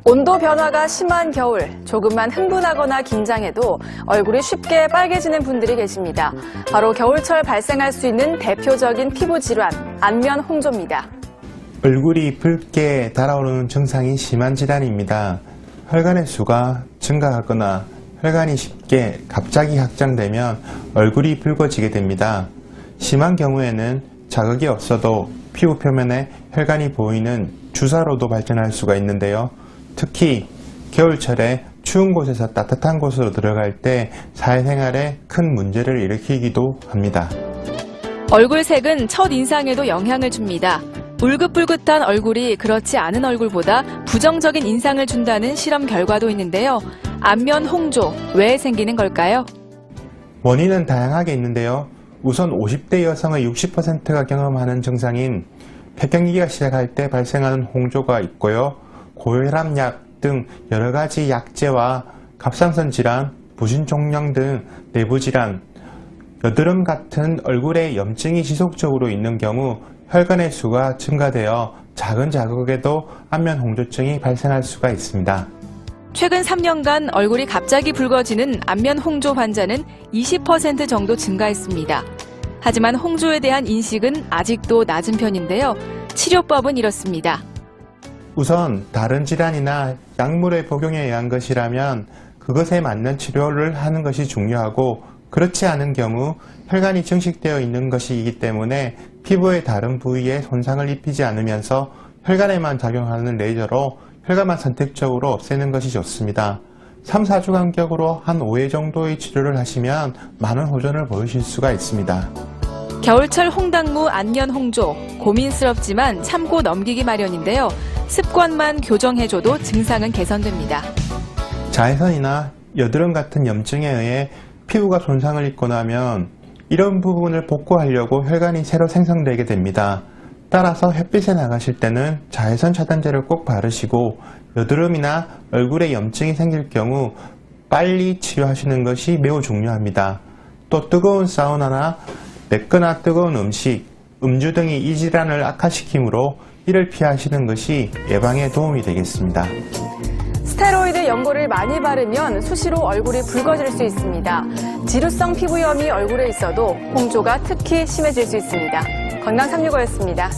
온도 변화가 심한 겨울, 조금만 흥분하거나 긴장해도 얼굴이 쉽게 빨개지는 분들이 계십니다. 바로 겨울철 발생할 수 있는 대표적인 피부 질환, 안면 홍조입니다. 얼굴이 붉게 달아오르는 증상이 심한 질환입니다. 혈관의 수가 증가하거나 혈관이 쉽게 갑자기 확장되면 얼굴이 붉어지게 됩니다. 심한 경우에는 자극이 없어도 피부 표면에 혈관이 보이는 주사로도 발전할 수가 있는데요. 특히 겨울철에 추운 곳에서 따뜻한 곳으로 들어갈 때 사회생활에 큰 문제를 일으키기도 합니다. 얼굴색은 첫인상에도 영향을 줍니다. 울긋불긋한 얼굴이 그렇지 않은 얼굴보다 부정적인 인상을 준다는 실험 결과도 있는데요. 안면 홍조, 왜 생기는 걸까요? 원인은 다양하게 있는데요. 우선 50대 여성의 60%가 경험하는 증상인 폐경기가 시작할 때 발생하는 홍조가 있고요. 고혈압약 등 여러 가지 약제와 갑상선 질환, 부신종양 등 내부 질환, 여드름 같은 얼굴에 염증이 지속적으로 있는 경우 혈관의 수가 증가되어 작은 자극에도 안면 홍조증이 발생할 수가 있습니다. 최근 3년간 얼굴이 갑자기 붉어지는 안면 홍조 환자는 20% 정도 증가했습니다. 하지만 홍조에 대한 인식은 아직도 낮은 편인데요. 치료법은 이렇습니다. 우선 다른 질환이나 약물의 복용에 의한 것이라면 그것에 맞는 치료를 하는 것이 중요하고, 그렇지 않은 경우 혈관이 증식되어 있는 것이기 때문에 피부의 다른 부위에 손상을 입히지 않으면서 혈관에만 작용하는 레이저로 혈관만 선택적으로 없애는 것이 좋습니다. 3, 4주 간격으로 한 5회 정도의 치료를 하시면 많은 호전을 보이실 수가 있습니다. 겨울철 홍당무 안면 홍조, 고민스럽지만 참고 넘기기 마련인데요. 습관만 교정해줘도 증상은 개선됩니다. 자외선이나 여드름 같은 염증에 의해 피부가 손상을 입고 나면 이런 부분을 복구하려고 혈관이 새로 생성되게 됩니다. 따라서 햇빛에 나가실 때는 자외선 차단제를 꼭 바르시고, 여드름이나 얼굴에 염증이 생길 경우 빨리 치료하시는 것이 매우 중요합니다. 또 뜨거운 사우나나 맵거나 뜨거운 음식, 음주 등이 이 질환을 악화시키므로 이를 피하시는 것이 예방에 도움이 되겠습니다. 스테로이드 연고를 많이 바르면 수시로 얼굴이 붉어질 수 있습니다. 지루성 피부염이 얼굴에 있어도 홍조가 특히 심해질 수 있습니다. 건강365였습니다.